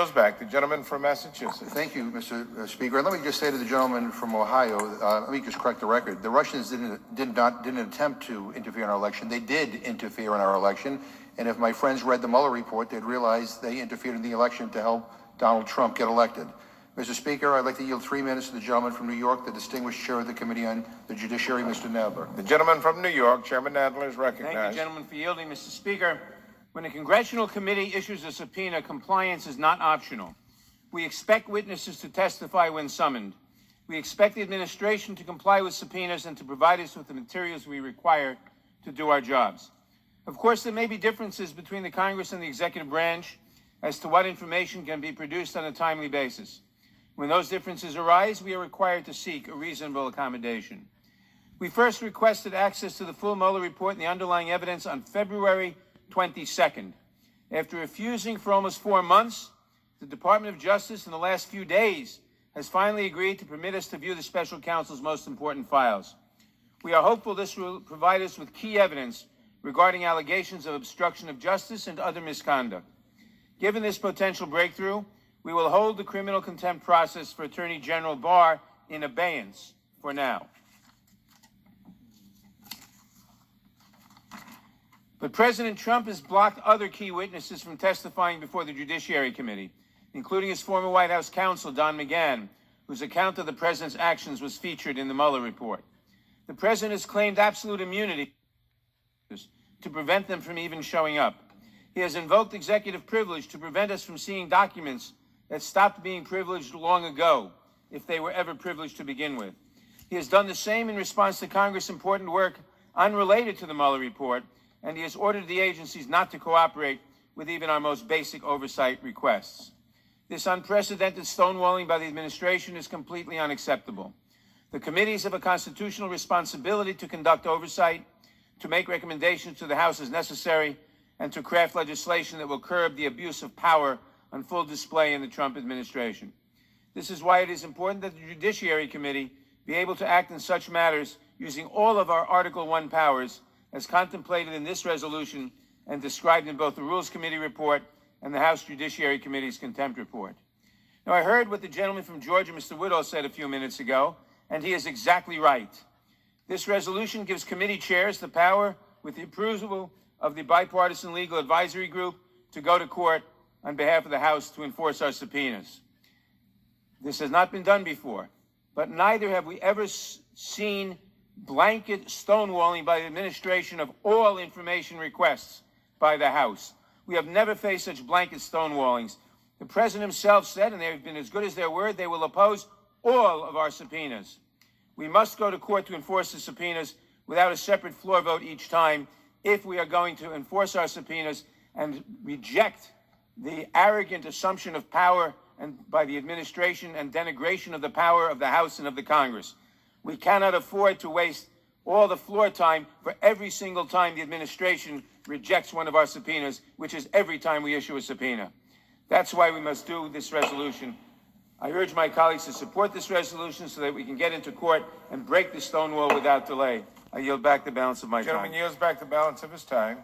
yields back. The gentleman from Massachusetts. Thank you, Mr. Speaker. And let me just say to the gentleman from Ohio, let me just correct the record. The Russians didn't attempt to interfere in our election. They did interfere in our election. And if my friends read the Mueller report, they'd realize they interfered in the election to help Donald Trump get elected. Mr. Speaker, I'd like to yield 3 minutes to the gentleman from New York, the distinguished chair of the Committee on the Judiciary, Mr. Nadler. The gentleman from New York, Chairman Nadler, is recognized. Thank you, gentlemen, for yielding. Mr. Speaker, when a congressional committee issues a subpoena, compliance is not optional. We expect witnesses to testify when summoned. We expect the administration to comply with subpoenas and to provide us with the materials we require to do our jobs. Of course, there may be differences between the Congress and the executive branch as to what information can be produced on a timely basis. When those differences arise, we are required to seek a reasonable accommodation. We first requested access to the full Mueller report and the underlying evidence on February 22nd. After refusing for almost 4 months, the Department of Justice in the last few days has finally agreed to permit us to view the special counsel's most important files. We are hopeful this will provide us with key evidence regarding allegations of obstruction of justice and other misconduct. Given this potential breakthrough, we will hold the criminal contempt process for Attorney General Barr in abeyance for now. But President Trump has blocked other key witnesses from testifying before the Judiciary Committee, including his former White House counsel, Don McGahn, whose account of the president's actions was featured in the Mueller report. The president has claimed absolute immunity to prevent them from even showing up. He has invoked executive privilege to prevent us from seeing documents that stopped being privileged long ago, if they were ever privileged to begin with. He has done the same in response to Congress' important work unrelated to the Mueller report, and he has ordered the agencies not to cooperate with even our most basic oversight requests. This unprecedented stonewalling by the administration is completely unacceptable. The committees have a constitutional responsibility to conduct oversight, to make recommendations to the House as necessary, and to craft legislation that will curb the abuse of power on full display in the Trump administration. This is why it is important that the Judiciary Committee be able to act in such matters using all of our Article I powers as contemplated in this resolution and described in both the Rules Committee report and the House Judiciary Committee's contempt report. Now, I heard what the gentleman from Georgia, Mr. Woodall, said a few minutes ago, and he is exactly right. This resolution gives committee chairs the power, with the approval of the Bipartisan Legal Advisory Group, to go to court on behalf of the House to enforce our subpoenas. This has not been done before, but neither have we ever seen blanket stonewalling by the administration of all information requests by the House. We have never faced such blanket stonewallings. The President himself said, and they've been as good as their word, they will oppose all of our subpoenas. We must go to court to enforce the subpoenas without a separate floor vote each time if we are going to enforce our subpoenas and reject the arrogant assumption of power and by the administration and denigration of the power of the House and of the Congress. We cannot afford to waste all the floor time for every single time the administration rejects one of our subpoenas, which is every time we issue a subpoena. That's why we must do this resolution. I urge my colleagues to support this resolution so that we can get into court and break the Stonewall without delay. I yield back the balance of my time. The gentleman yields back the balance of his time.